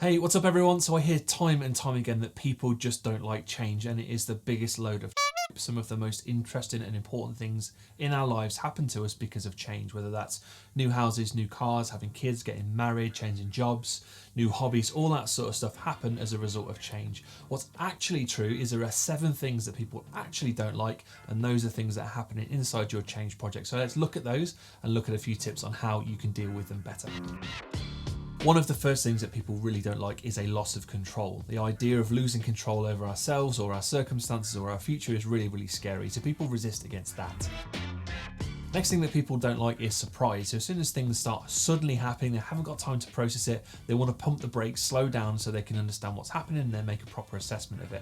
Hey, what's up everyone? So I hear time and time again that people just don't like change, and it is the biggest load of some of the most interesting and important things in our lives happen to us because of change, whether that's new houses, new cars, having kids, getting married, changing jobs, new hobbies, all that sort of stuff happen as a result of change. What's actually true is there are 7 things that people actually don't like, and those are things that are happening inside your change project. So let's look at those and look at a few tips on how you can deal with them better. One of the first things that people really don't like is a loss of control. The idea of losing control over ourselves or our circumstances or our future is really, really scary, so people resist against that. Next thing that people don't like is surprise. So as soon as things start suddenly happening, they haven't got time to process it, they want to pump the brakes, slow down so they can understand what's happening and then make a proper assessment of it.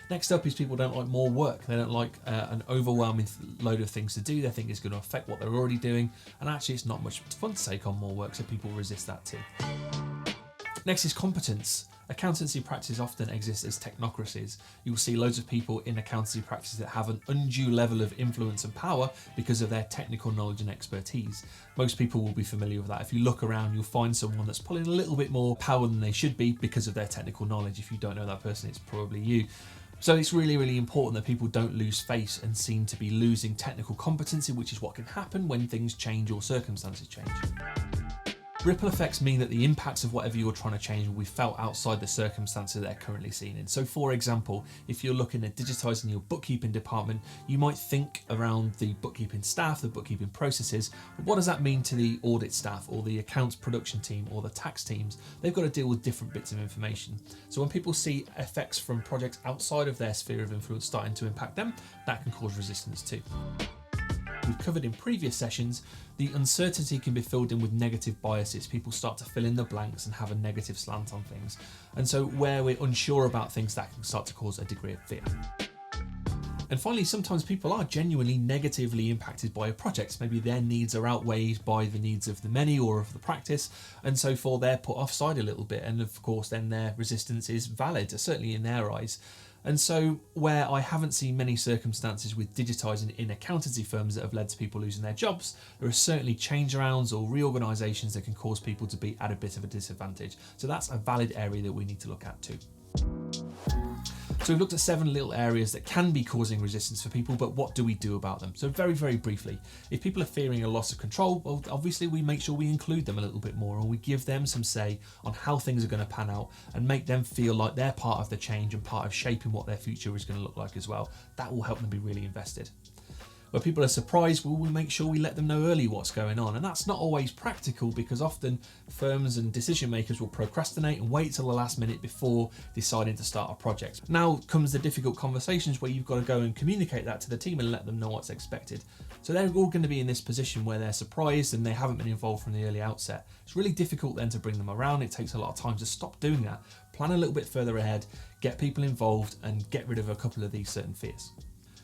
Next up is people don't like more work. They don't like an overwhelming load of things to do. They think it's going to affect what they're already doing, and actually it's not much fun to take on more work, so people resist that too. Next is competence. Accountancy practice often exists as technocracies. You'll see loads of people in accountancy practice that have an undue level of influence and power because of their technical knowledge and expertise. Most people will be familiar with that. If you look around, you'll find someone that's pulling a little bit more power than they should be because of their technical knowledge. If you don't know that person, it's probably you. So it's really, really important that people don't lose face and seem to be losing technical competency, which is what can happen when things change or circumstances change. Ripple effects mean that the impacts of whatever you're trying to change will be felt outside the circumstances they're currently seen in. So for example, if you're looking at digitising your bookkeeping department, you might think around the bookkeeping staff, the bookkeeping processes, but what does that mean to the audit staff or the accounts production team or the tax teams? They've got to deal with different bits of information. So when people see effects from projects outside of their sphere of influence starting to impact them, that can cause resistance too. We've covered in previous sessions, the uncertainty can be filled in with negative biases. People start to fill in the blanks and have a negative slant on things. And so where we're unsure about things, that can start to cause a degree of fear. And finally, sometimes people are genuinely negatively impacted by a project. Maybe their needs are outweighed by the needs of the many or of the practice, and so forth they're put offside a little bit. And of course, then their resistance is valid, certainly in their eyes. And so where I haven't seen many circumstances with digitising in accountancy firms that have led to people losing their jobs, there are certainly change arounds or reorganisations that can cause people to be at a bit of a disadvantage. So that's a valid area that we need to look at too. So we've looked at 7 little areas that can be causing resistance for people, but what do we do about them? So very, very briefly, if people are fearing a loss of control, well, obviously we make sure we include them a little bit more, and we give them some say on how things are going to pan out and make them feel like they're part of the change and part of shaping what their future is going to look like as well. That will help them be really invested. Where people are surprised, we'll make sure we let them know early what's going on. And that's not always practical because often firms and decision makers will procrastinate and wait till the last minute before deciding to start a project. Now comes the difficult conversations where you've got to go and communicate that to the team and let them know what's expected. So they're all going to be in this position where they're surprised and they haven't been involved from the early outset. It's really difficult then to bring them around. It takes a lot of time to stop doing that. Plan a little bit further ahead, get people involved and get rid of a couple of these certain fears.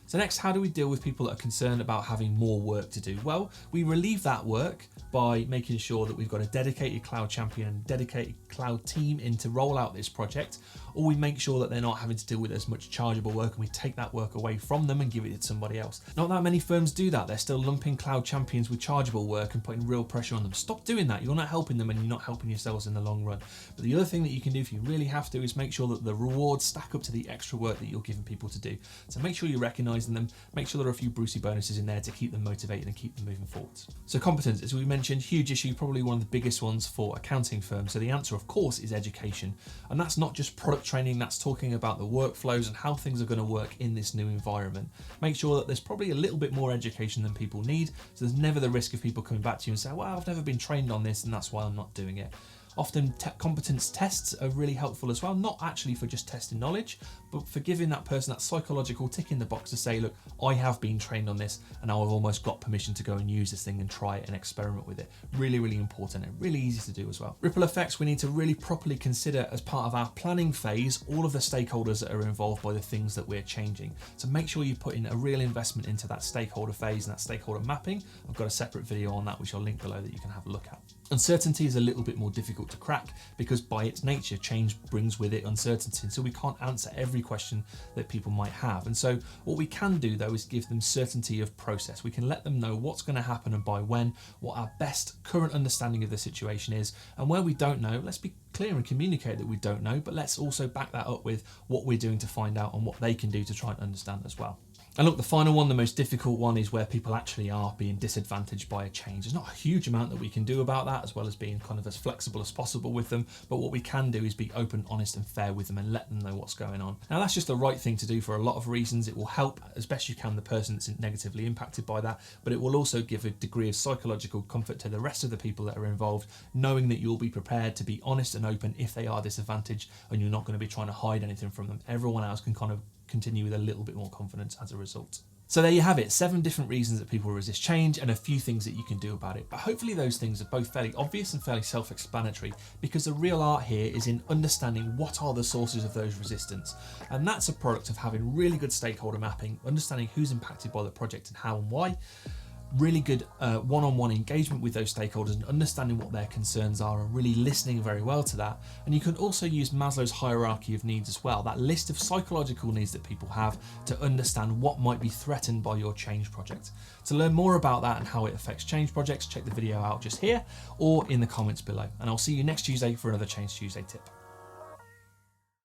So next, how do we deal with people that are concerned about having more work to do? Well, we relieve that work by making sure that we've got a dedicated cloud champion and dedicated cloud team in to roll out this project, or we make sure that they're not having to deal with as much chargeable work and we take that work away from them and give it to somebody else. Not that many firms do that. They're still lumping cloud champions with chargeable work and putting real pressure on them. Stop doing that. You're not helping them and you're not helping yourselves in the long run. But the other thing that you can do if you really have to is make sure that the rewards stack up to the extra work that you're giving people to do. So make sure you're recognising them, make sure there are a few Brucey bonuses in there to keep them motivated and keep them moving forwards. So competence, as we mentioned, huge issue, probably one of the biggest ones for accounting firms. So the answer, of course, is education. And that's not just product training, that's talking about the workflows and how things are going to work in this new environment. Make sure that there's probably a little bit more education than people need. So there's never the risk of people coming back to you and saying, well, I've never been trained on this and that's why I'm not doing it. Often competence tests are really helpful as well, not actually for just testing knowledge, but for giving that person that psychological tick in the box to say, look, I have been trained on this and I've almost got permission to go and use this thing and try it and experiment with it. Really, really important and really easy to do as well. Ripple effects, we need to really properly consider as part of our planning phase, all of the stakeholders that are involved by the things that we're changing. So make sure you put in a real investment into that stakeholder phase and that stakeholder mapping. I've got a separate video on that, which I'll link below that you can have a look at. Uncertainty is a little bit more difficult difficult to crack because by its nature, change brings with it uncertainty. And so we can't answer every question that people might have. And so what we can do though is give them certainty of process. We can let them know what's going to happen and by when, what our best current understanding of the situation is. And where we don't know, let's be clear and communicate that we don't know, but let's also back that up with what we're doing to find out and what they can do to try and understand as well. And look, the final one, the most difficult one, is where people actually are being disadvantaged by a change. There's not a huge amount that we can do about that, as well as being kind of as flexible as possible with them. But what we can do is be open, honest and fair with them and let them know what's going on. Now, that's just the right thing to do for a lot of reasons. It will help as best you can the person that's negatively impacted by that, but it will also give a degree of psychological comfort to the rest of the people that are involved, knowing that you'll be prepared to be honest and open if they are disadvantaged, and you're not going to be trying to hide anything from them. Everyone else can kind of continue with a little bit more confidence as a result. So there you have it, 7 different reasons that people resist change and a few things that you can do about it. But hopefully those things are both fairly obvious and fairly self-explanatory, because the real art here is in understanding what are the sources of those resistance. And that's a product of having really good stakeholder mapping, understanding who's impacted by the project and how and why, really good one-on-one engagement with those stakeholders and understanding what their concerns are and really listening very well to that. And you can also use Maslow's hierarchy of needs as well, that list of psychological needs that people have, to understand what might be threatened by your change project. To learn more about that and how it affects change projects, check the video out just here or in the comments below. And I'll see you next Tuesday for another Change Tuesday tip.